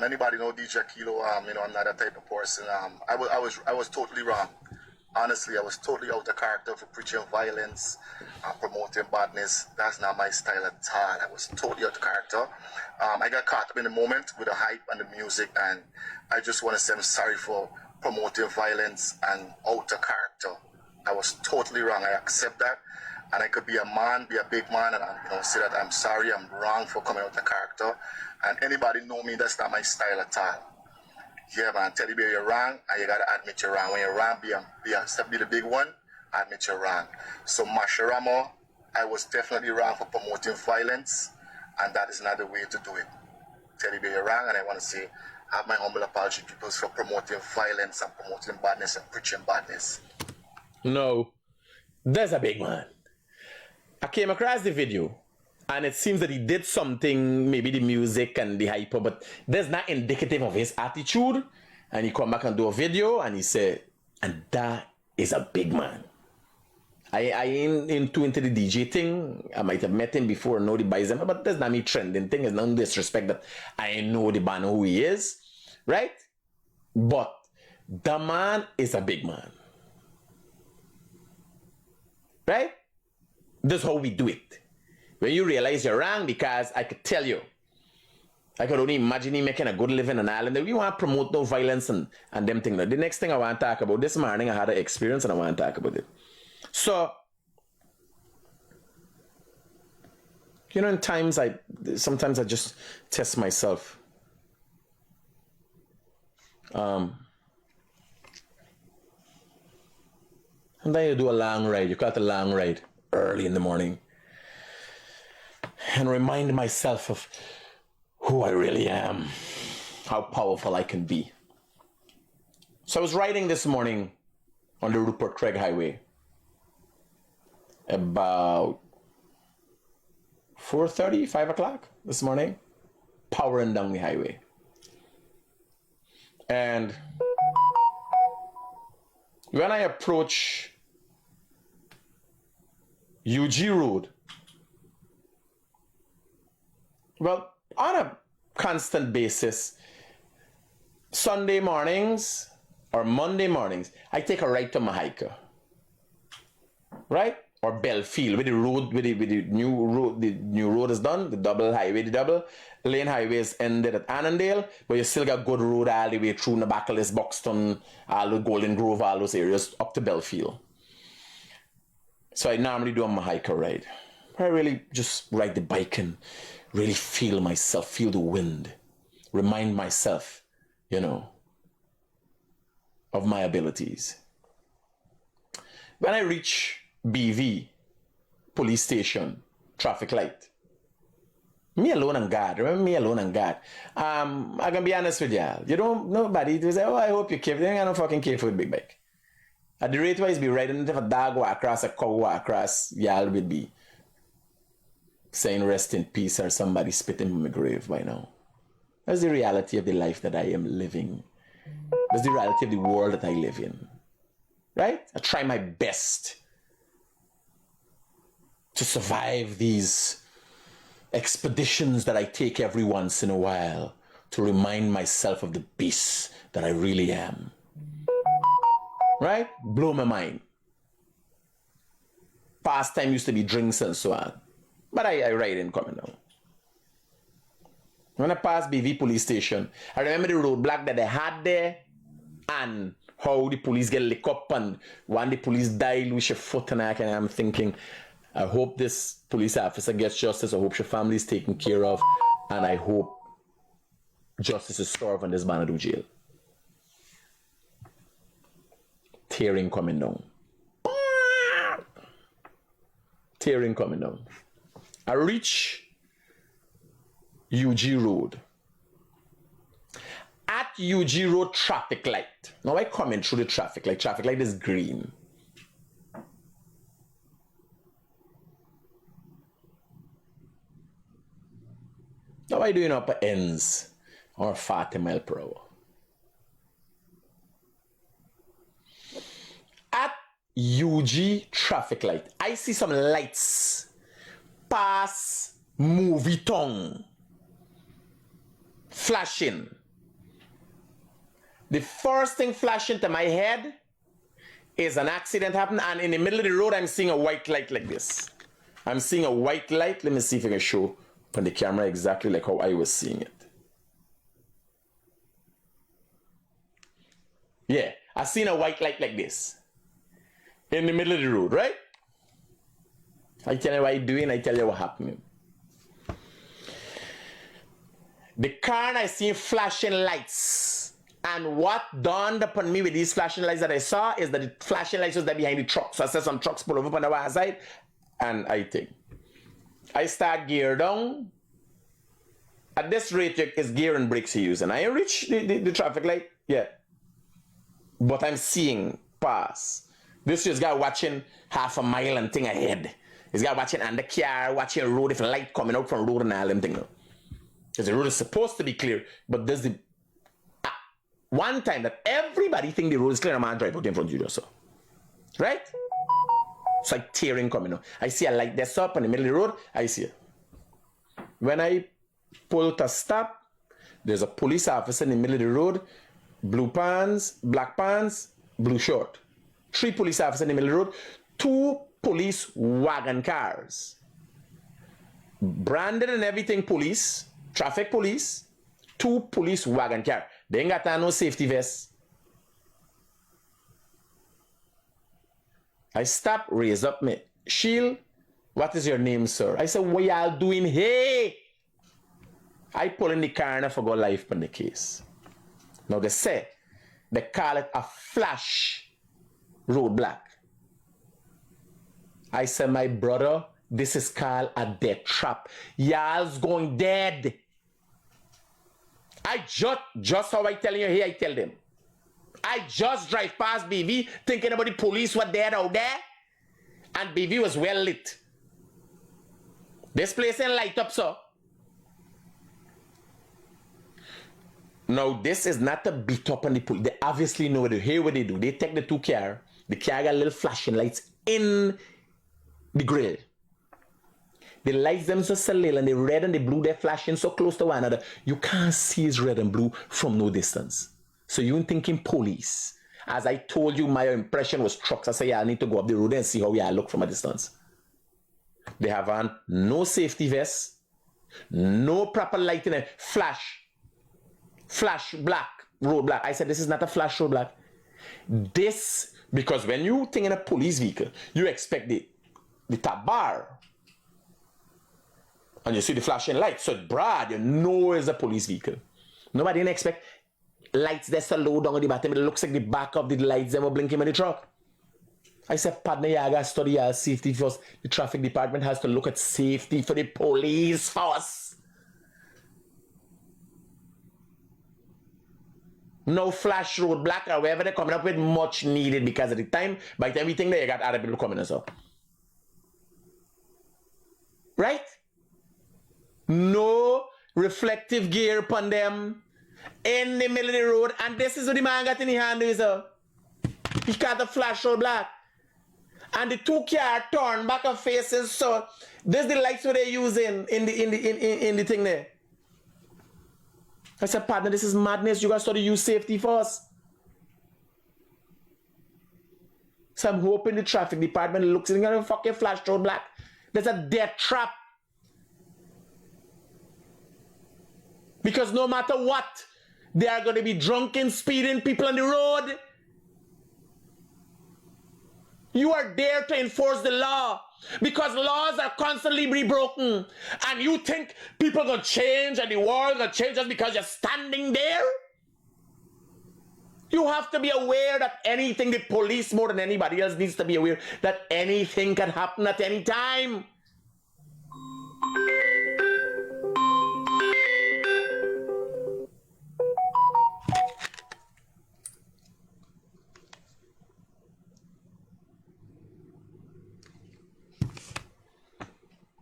Anybody know DJ Kilo? I'm not that type of person. I was totally wrong. Honestly, I was totally out of character for preaching violence and promoting badness. That's not my style at all. I was totally out of character. I got caught up in the moment with the hype and the music, and I just want to say I'm sorry for promoting violence and out of character. I was totally wrong. I accept that, and I could be a man, be a big man, and say that I'm sorry, I'm wrong for coming out of character. And anybody know me, that's not my style at all. Yeah, man, Teddy Bear, you're wrong, and you gotta admit you're wrong. When you're wrong, be the big one, admit you're wrong. So, Masharama, I was definitely wrong for promoting violence, and that is not the way to do it. Teddy Bear, you're wrong, and I want to say, I have my humble apology to people for promoting violence and promoting badness and preaching badness. No, there's a big man. I came across the video, and it seems that he did something, maybe the music and the hyper, but that's not indicative of his attitude. And he come back and do a video, and he said, and that is a big man. I ain't into the DJ thing. I might have met him before and know the buys him, but that's not me trending thing. It's no disrespect that I know the man who he is, right? But the man is a big man. Right? That's how we do it. When you realize you're wrong, because I could tell you, I could only imagine him making a good living on Ireland. We want to promote no violence and them things. The next thing I want to talk about, this morning I had an experience and I want to talk about it. So, in sometimes I just test myself. And then you do a long ride. You got a long ride early in the morning. And remind myself of who I really am, how powerful I can be. So I was riding this morning on the Rupert Craig Highway about 4:30, 5 o'clock this morning, powering down the highway. And when I approach UG Road, well, on a constant basis, Sunday mornings or Monday mornings, I take a right to Mahika, right? Or Belfield, where the road, where the new road is done, the double highway, the double lane highway is ended at Annandale, but you still got good road all the way through Nabakalis, Buxton, all the Golden Grove, all those areas up to Belfield. So I normally do a Mahika ride. I really just ride the bike and really feel myself, feel the wind, remind myself, of my abilities. When I reach BV, police station, traffic light, me alone and God, remember me alone and God. I can be honest with y'all. Nobody will say, oh, I hope you care. They ain't got no fucking care for a big bike. At the rate wise, be riding, if a dog walk across, a cow walk across, y'all will be saying rest in peace or somebody spitting in my grave by now. That's the reality of the life that I am living. That's the reality of the world that I live in. Right? I try my best to survive these expeditions that I take every once in a while to remind myself of the beast that I really am. Right? Blow my mind. Past time used to be drinks and so on. But I ride in coming down. When I passed BV police station, I remember the roadblock that they had there and how the police get licked up and when the police died with your foot and I'm thinking, I hope this police officer gets justice. I hope your family is taken care of. And I hope justice is served in this Banadu jail. Tearing coming down. Tearing coming down. I reach UG Road. At UG Road traffic light. Now I coming through the traffic light. Traffic light is green. Now I doing upper ends or 40 miles per hour. At UG traffic light, I see some lights pass movie tongue flashing. The first thing flash into my head is an accident happened, and in the middle of the road I'm seeing a white light like this. I'm seeing a white light. Let me see if I can show on the camera exactly like how I was seeing it. Yeah, I seen a white light like this in the middle of the road, right? I tell you what I'm doing, I tell you what happened. The car I seen flashing lights, and what dawned upon me with these flashing lights that I saw is that the flashing lights was there behind the truck. So I saw some trucks pull over on the one side, and I start gear down. At this rate, it's gear and brakes you use, and I reach the traffic light, yeah. But I'm seeing pass. This just guy watching half a mile and thing ahead. This guy watching and the car watching road if light coming out from road and all them thing. Because the road is supposed to be clear, but there's the one time that everybody think the road is clear, a man drive out in front of you just so. Right? It's like tearing coming out. I see a light that's up in the middle of the road, I see it. When I pull to stop, there's a police officer in the middle of the road, blue pants, black pants, blue short. 3 police officers in the middle of the road, 2 police wagon cars. Branded and everything police, traffic police, 2 police wagon car. They ain't got no safety vest. I stop, raise up me shield. What is your name, sir? I said, what y'all doing? Hey! I pull in the car and I forgot life on the case. Now they say, they call it a flash roadblock. I said, my brother, this is called a death trap. Y'all's going dead. I just how I tell you here, I tell them. I just drive past BV thinking about the police were dead out there, and BV was well lit. This place ain't light up, so. Now, this is not a beat up on the police. They obviously know what they hear what they do. They take the 2 car. The car got little flashing lights in the grill. The lights them so little, and the red and the blue, they're flashing so close to one another. You can't see it's red and blue from no distance. So you ain't thinking police. As I told you, my impression was trucks. I say, yeah, I need to go up the road and see how y'all look from a distance. They have on no safety vests, no proper lighting, flash black, road black. I said, this is not a flash road black. This, because when you think in a police vehicle, you expect the top bar. And you see the flashing lights. So broad, you know it's a police vehicle. Nobody didn't expect lights that's so low down at the bottom. It looks like the back of the lights that were blinking in the truck. I said, partner, you gotta study your safety first. The traffic department has to look at safety for the police first. No flash road black or wherever they're coming up with, much needed because at the time, by the time we think that you got other people coming as well. Right? No reflective gear upon them in the middle of the road, and this is what the man got in his hand. He got a flash road black, and the 2 car turn back of faces. So this is the lights what they're using in the thing there. I said, partner, this is madness. You gotta start to use safety first. So I'm hoping the traffic department looks in a fucking flash road black. There's a death trap. Because no matter what, they are going to be drunken, speeding people on the road. You are there to enforce the law because laws are constantly being broken. And you think people are going to change and the world is going to change just because you're standing there? You have to be aware that anything, the police more than anybody else needs to be aware that anything can happen at any time.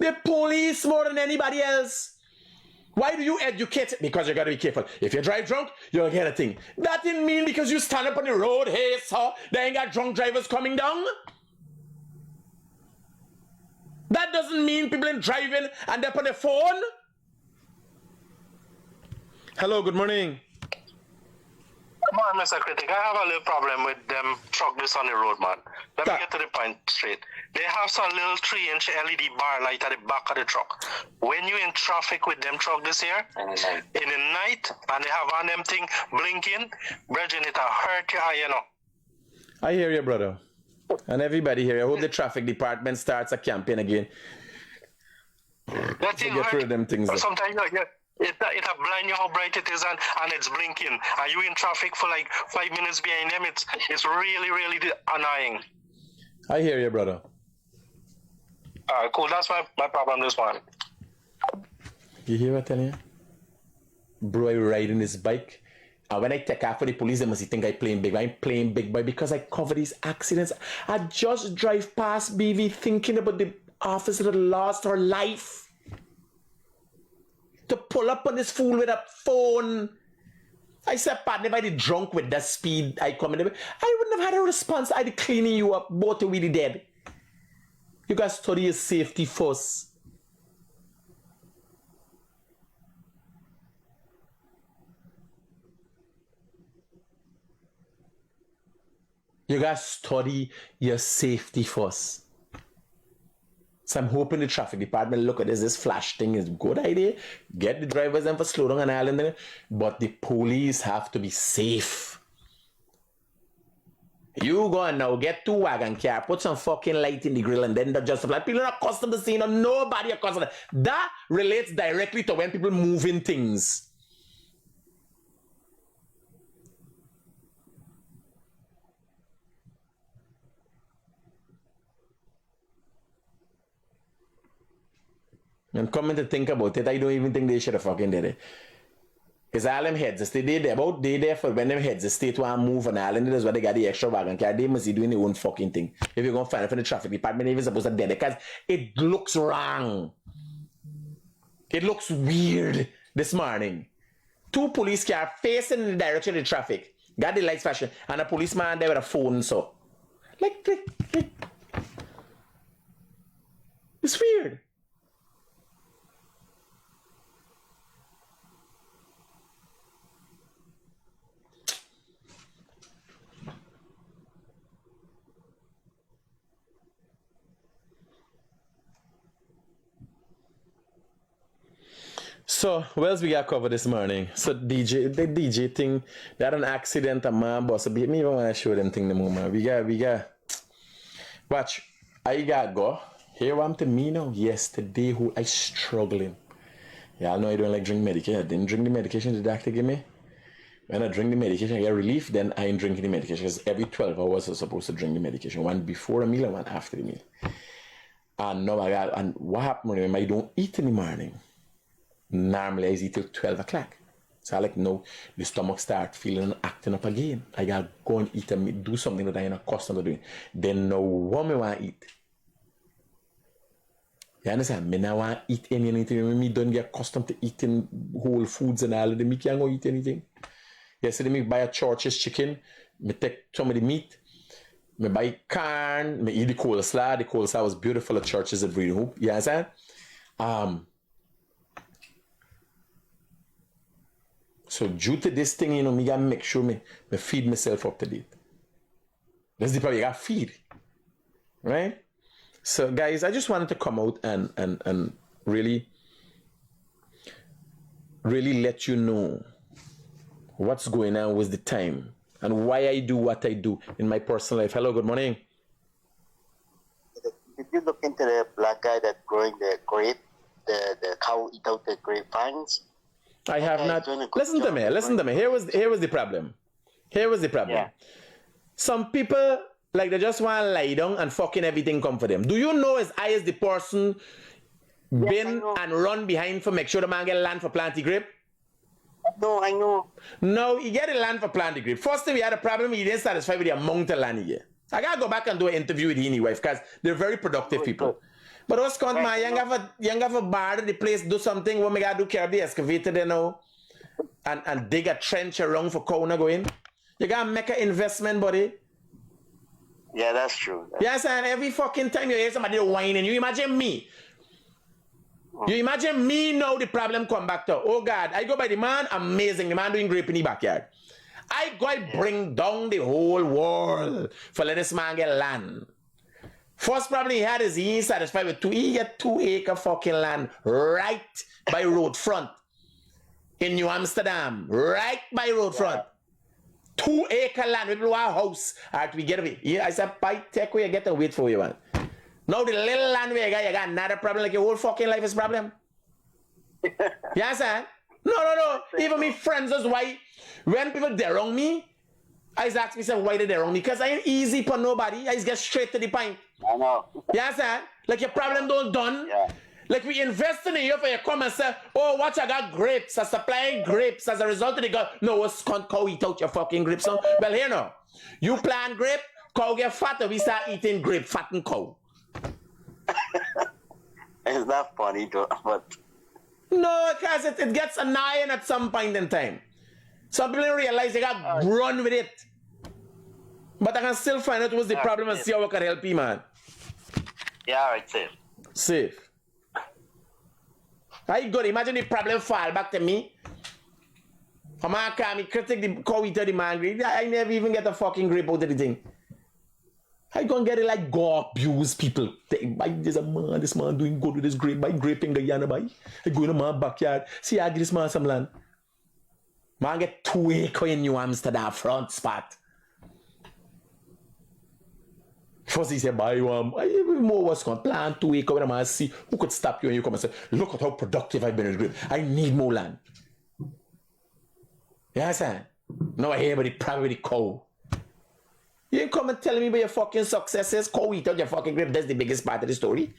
The police more than anybody else. Why do you educate? Because you gotta be careful. If you drive drunk, you'll get a thing. That didn't mean because you stand up on the road, hey, sir, there ain't got drunk drivers coming down. That doesn't mean people ain't driving and they're on the phone. Hello, good morning. Come on, Mr. Critic. I have a little problem with them trucks on the road, man. Let me get to the point straight. They have some little 3-inch LED bar light at the back of the truck. When you in traffic with them truck this year, in the night, and they have on them thing blinking, brethren, it'll hurt your eye, you know. I hear you, brother. And everybody here, I hope the traffic department starts a campaign again. That thing get rid of them things. Sometimes it'll blind you how bright it is and it's blinking. And you in traffic for like 5 minutes behind them. It's really, really annoying. I hear you, brother. Cool. That's my problem this one. You hear what I tell you? Bro, I riding this bike. And when I take off for the police, they must think I'm playing big. I'm playing big boy because I cover these accidents. I just drive past BV thinking about the officer that lost her life. To pull up on this fool with a phone. I said, partner, if I did drunk with that speed I come in, I wouldn't have had a response. I'd be cleaning you up, both are really dead. You guys study your safety first. You guys study your safety first. So I'm hoping the traffic department look at this flash thing is a good idea. Get the drivers in for slow down on island. But the police have to be safe. You go and now get 2 wagon car, put some fucking light in the grill and then just like people are not accustomed to seeing or nobody accustomed to that. That relates directly to when people moving things. And coming to think about it, I don't even think they should have fucking did it. Because all them heads of state, they there for when them heads of state want to move on island, that's why they got the extra wagon car. They must be doing their own fucking thing. If you're going to find it from the traffic department, they're even supposed to dead it because it looks wrong. It looks weird this morning. 2 police cars facing in the direction of the traffic. Got the lights flashing. And a policeman there with a phone, so. Like. It's weird. So, what else we got covered this morning? So, the DJ thing, they had an accident, a man boss. Me even want to show them thing the moment. We got. Watch, I got go. Here what I'm to me now. Yesterday, who I struggling. Y'all know I don't like drink medication. I didn't drink the medication the doctor gave me. When I drink the medication, I get relief, then I ain't drinking the medication. Because every 12 hours, I'm supposed to drink the medication. One before a meal and one after the meal. And now I got, and what happened when I don't eat in the morning? Normally I eat till 12 o'clock. So I like, no, the stomach start feeling and acting up again. I gotta go and eat and do something that I ain't accustomed to doing. Then now what me want to eat? You understand? Me now want to eat anything. Me don't get accustomed to eating whole foods and all of them. Me can't go eat anything. Yesterday me buy a Church's chicken. Me take some of the meat. Me buy corn. Me eat the coleslaw. The coleslaw was beautiful at Church's at Breeding Hoop. You understand? So due to this thing, you know, me gotta make sure me feed myself up to date. That's the problem, you gotta feed. Right? So guys, I just wanted to come out and really let you know what's going on with the time and why I do what I do in my personal life. Hello, good morning. Did you look into the black guy that's growing the grape, the cow eat out the grapevines? I have not. Listen to me. Here was the problem. Yeah. Some people, like, they just want to lie down and fucking everything come for them. Do you know as I as the person been and run behind for make sure the man get land for plant the grape? No, I know. No, he get the land for plant the grape. First thing we had a problem, he didn't satisfy with the amount of land he get. I gotta go back and do an interview with his wife because they're very productive people. But what's going man? You have a bar the place do something when we gotta do care of the excavator there now and dig a trench around for cow go in. You gotta make an investment, buddy. Yeah, that's true. Yes, and every fucking time you hear somebody whining, you imagine me. You imagine me now the problem come back to, oh God, I go by the man, amazing, the man doing grape in the backyard. I go and bring down the whole world for let this man get land. First problem he had is he ain't satisfied with he get 2 acre fucking land right by road front in New Amsterdam, right by road front. 2 acre land, we blow our house. Alright, we get away. Yeah, I said, by take where you get to wait for you, man. Now the little land where you got another problem like your whole fucking life is problem. You understand? No. Even me friends is why when people they wrong me, I just ask myself why they wrong me. Because I ain't easy for nobody. I just get straight to the point. I know. You understand? Like your problem don't done. Yeah. Like we investing in you for you come and say, oh, watch, I got grapes. I supplying grapes as a result of the God. No, what's cow eat out your fucking grapes? So, well, here no. You plant grape, cow get fat, and we start eating grape, fat and cow. It's not funny, though, but... No, because it gets annoying at some point in time. Some people realize they got run with it. But I can still find out what's the problem and see how I can help you, man. Yeah, alright, safe. Safe. I good. Imagine the problem fall back to me. A man call me, critic the cow eater, the man grape. I never even get a fucking grape out of the thing. I gonna get it like go abuse people. There's a man, this man doing good with this grape, by graping Guyana, by. I go in a man backyard. See, I give this man some land. Man get 2 acre in New Amsterdam front spot. First he said, buy one. More what's going to plant 2 acre when a man see who could stop you and you come and say, look at how productive I've been with grape. I need more land. You understand? Now I hear about the problem with the cow. You ain't come and tell me about your fucking successes. Cow eat out your fucking grape. That's the biggest part of the story.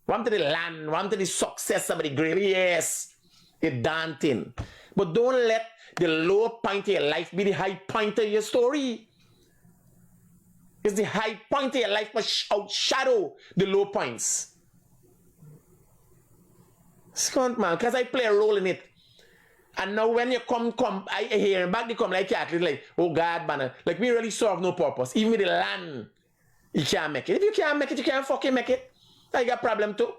Want to the land, want to the success of the grape. Yes, it's daunting. But don't let the low point of your life be the high point of your story. It's the high point of your life must outshadow the low points. Scunt, man, because I play a role in it. And now when you come, I hear back, they come like you like, oh God, man, like me really serve no purpose. Even with the land, you can't make it. If you can't make it, you can't fucking make it. I got problem too.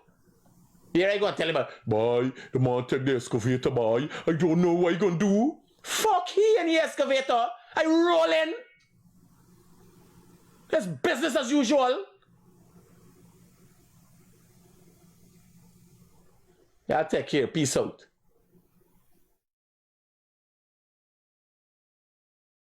Here I go and tell him, boy, the man take the excavator, boy. I don't know what you gonna do. Fuck he and the excavator. I roll in. It's business as usual. Y'all take care. Peace out.